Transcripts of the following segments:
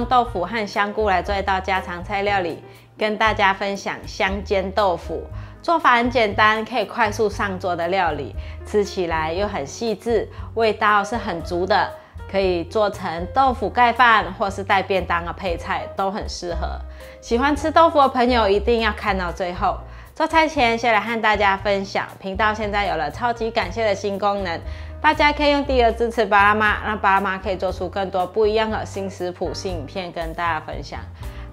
用豆腐和香菇来做一道家常菜料理，跟大家分享香煎豆腐。做法很简单，可以快速上桌的料理，吃起来又很细致，味道是很足的，可以做成豆腐盖饭或是带便当的配菜，都很适合。喜欢吃豆腐的朋友一定要看到最后。做菜前先来和大家分享，频道现在有了超级感谢的新功能，大家可以用第二支持巴拉妈，让巴拉妈可以做出更多不一样的新食谱、新影片跟大家分享。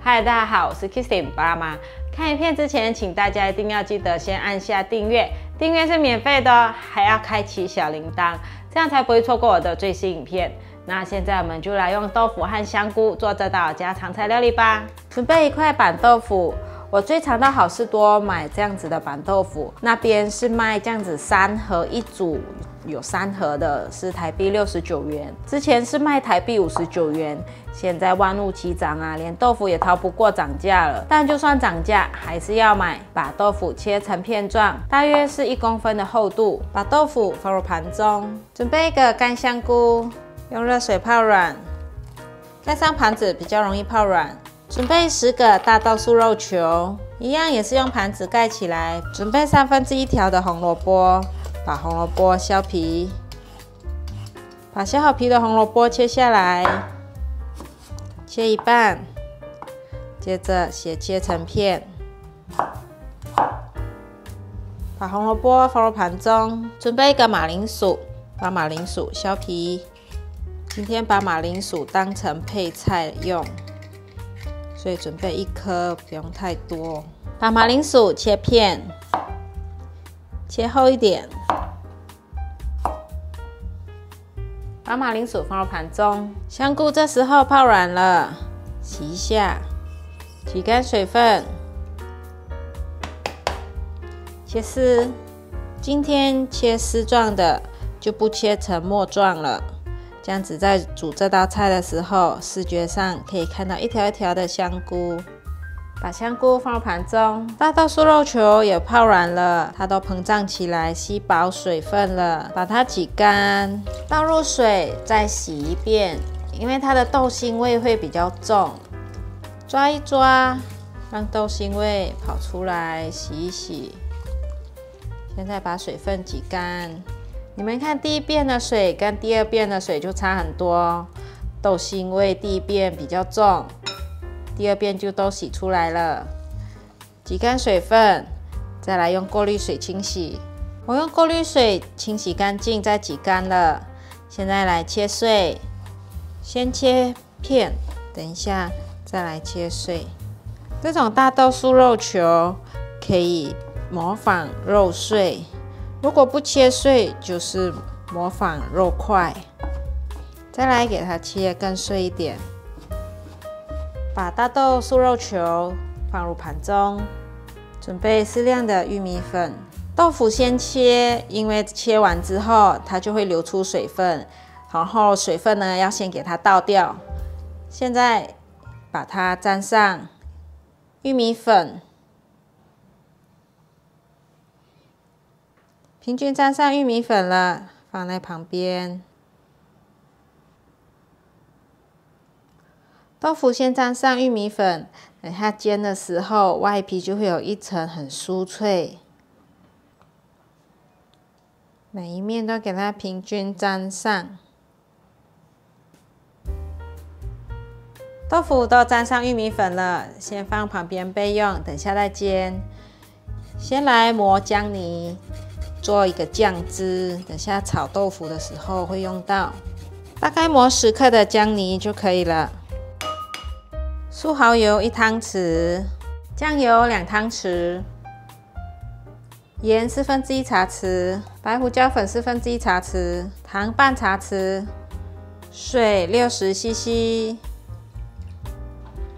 嗨，大家好，我是 Kissing 巴拉妈。看影片之前，请大家一定要记得先按下订阅，订阅是免费的哦，还要开启小铃铛，这样才不会错过我的最新影片。那现在我们就来用豆腐和香菇做这道家常菜料理吧。准备一块板豆腐。我最常到好市多买这样子的板豆腐，那边是卖这样子3盒一组，有3盒的是台币69元，之前是卖台币59元，现在万物齐涨啊，连豆腐也逃不过涨价了。但就算涨价，还是要买。把豆腐切成片状，大约是1公分的厚度，把豆腐放入盘中，准备一个干香菇，用热水泡软，盖上盘子比较容易泡软。准备10个大豆素肉球，一样也是用盘子盖起来。准备1/3条的红萝卜，把红萝卜削皮，把削好皮的红萝卜切下来，切一半，接着斜切成片。把红萝卜放入盘中，准备一个马铃薯，把马铃薯削皮。今天把马铃薯当成配菜用。所以准备1颗，不用太多。把马铃薯切片，切厚一点。把马铃薯放入盘中，香菇这时候泡软了，洗一下，挤干水分，切丝。今天切丝状的，就不切成末状了。这样子在煮这道菜的时候，视觉上可以看到一条一条的香菇。把香菇放入盘中，大豆素肉球也泡软了，它都膨胀起来，吸饱水分了。把它挤干，倒入水，再洗一遍，因为它的豆腥味会比较重。抓一抓，让豆腥味跑出来，洗一洗。现在把水分挤干。你们看第一遍的水跟第2遍的水就差很多，豆腥味第1遍比较重，第2遍就都洗出来了。挤干水分，再来用过滤水清洗。我用过滤水清洗干净，再挤干了。现在来切碎，先切片，等一下再来切碎。这种大豆素肉球可以模仿肉碎。如果不切碎，就是模仿肉块。再来给它切更碎一点。把大豆素肉球放入盘中，准备适量的玉米粉。豆腐先切，因为切完之后它就会流出水分，然后水分呢要先给它倒掉。现在把它沾上玉米粉。平均沾上玉米粉了，放在旁边。豆腐先沾上玉米粉，等下煎的时候，外皮就会有一层很酥脆。每一面都给它平均沾上。豆腐都沾上玉米粉了，先放旁边备用，等下再煎。先来磨姜泥。做一个酱汁，等下炒豆腐的时候会用到。大概磨10克的姜泥就可以了。素蚝油1汤匙，酱油2汤匙，盐1/4茶匙，白胡椒粉1/4茶匙，糖半茶匙，水60 cc。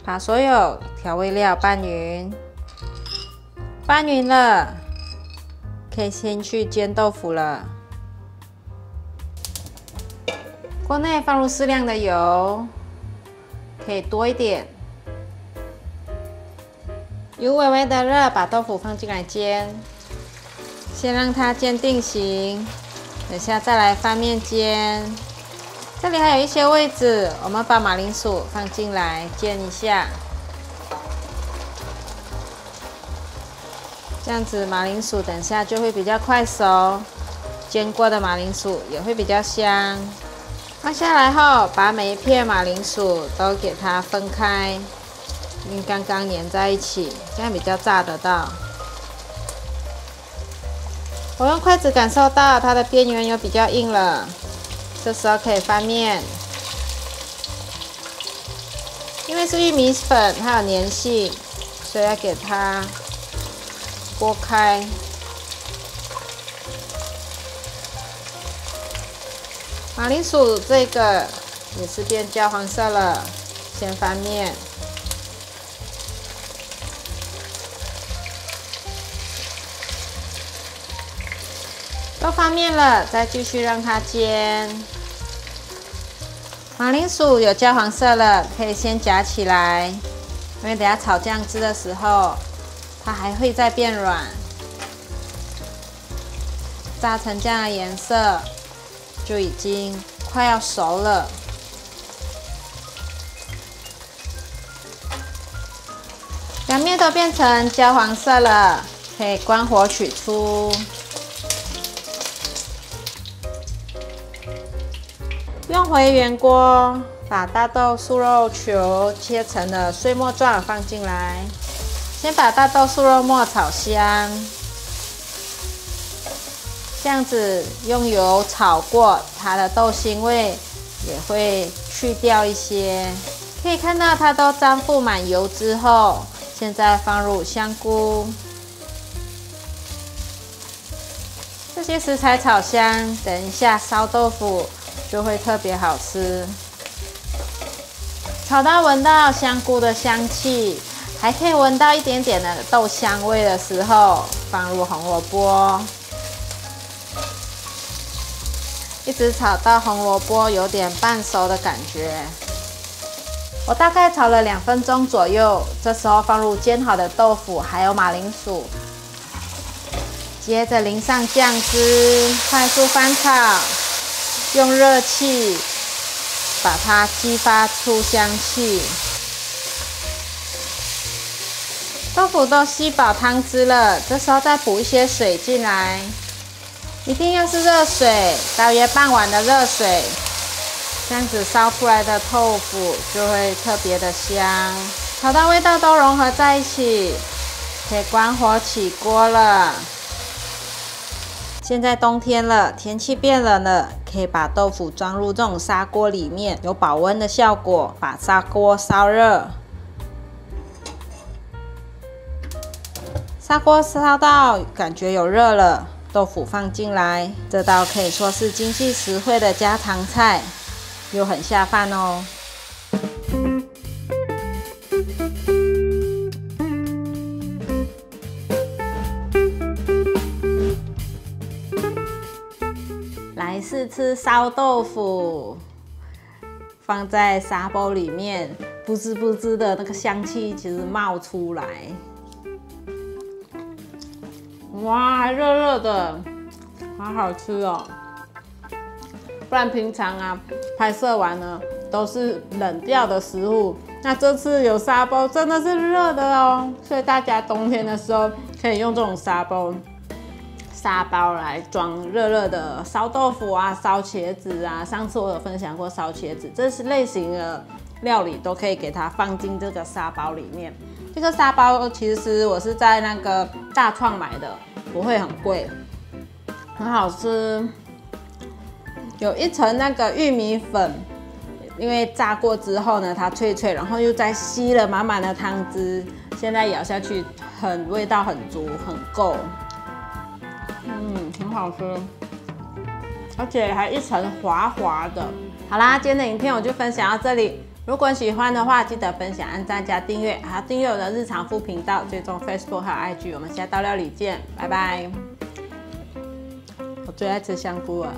把所有调味料拌匀，拌匀了。可以先去煎豆腐了。锅内放入适量的油，可以多一点。油微微的热，把豆腐放进来煎。先让它煎定型，等下再来翻面煎。这里还有一些位置，我们把马铃薯放进来煎一下，这样子马铃薯等下就会比较快熟，煎过的马铃薯也会比较香。放下来后，把每一片马铃薯都给它分开，因为刚刚粘在一起，这样比较炸得到。我用筷子感受到它的边缘有比较硬了，这时候可以翻面。因为是玉米粉，它有粘性，所以要给它拨开。马铃薯这个也是变焦黄色了，先翻面。都翻面了，再继续让它煎。马铃薯有焦黄色了，可以先夹起来，因为等下炒酱汁的时候，它还会再变软。炸成这样的颜色，就已经快要熟了。两面都变成焦黄色了，可以关火取出。用回原锅，把大豆素肉球切成了碎末状放进来，先把大豆素肉末炒香，这样子用油炒过，它的豆腥味也会去掉一些。可以看到它都沾覆满油之后，现在放入香菇，这些食材炒香，等一下烧豆腐就会特别好吃。炒到闻到香菇的香气，还可以闻到一点点的豆香味的时候，放入红萝卜，一直炒到红萝卜有点半熟的感觉。我大概炒了2分钟左右，这时候放入煎好的豆腐还有马铃薯，接着淋上酱汁，快速翻炒。用热气把它激发出香气。豆腐都吸饱汤汁了，这时候再补一些水进来，一定要是热水，大约半碗的热水，这样子烧出来的豆腐就会特别的香。炒到味道都融合在一起，可以关火起锅了。现在冬天了，天气变冷了，可以把豆腐装入这种砂锅里面，有保温的效果。把砂锅烧热，砂锅烧到感觉有热了，豆腐放进来。这道可以说是经济实惠的家常菜，又很下饭哦。来试吃烧豆腐，放在砂煲里面，不滋不滋的那个香气其实冒出来，哇，还热热的，好好吃哦！不然平常啊，拍摄完呢都是冷掉的食物，那这次有砂煲，真的是热的哦。所以大家冬天的时候可以用这种砂煲来装热热的烧豆腐啊、烧茄子啊。上次我有分享过烧茄子，这是类型的料理都可以给它放进这个砂煲里面。这个砂煲其实我是在那个大创买的，不会很贵，很好吃。有一层那个玉米粉，因为炸过之后呢，它脆脆，然后又再吸了满满的汤汁，现在咬下去味道很足，很够。很好吃，而且还一层滑滑的。好啦，今天的影片我就分享到这里。如果喜欢的话，记得分享、按赞、加订阅，还有订阅我的日常副频道，追踪 Facebook 还有 IG。我们下道料理见，拜拜。我最爱吃香菇了。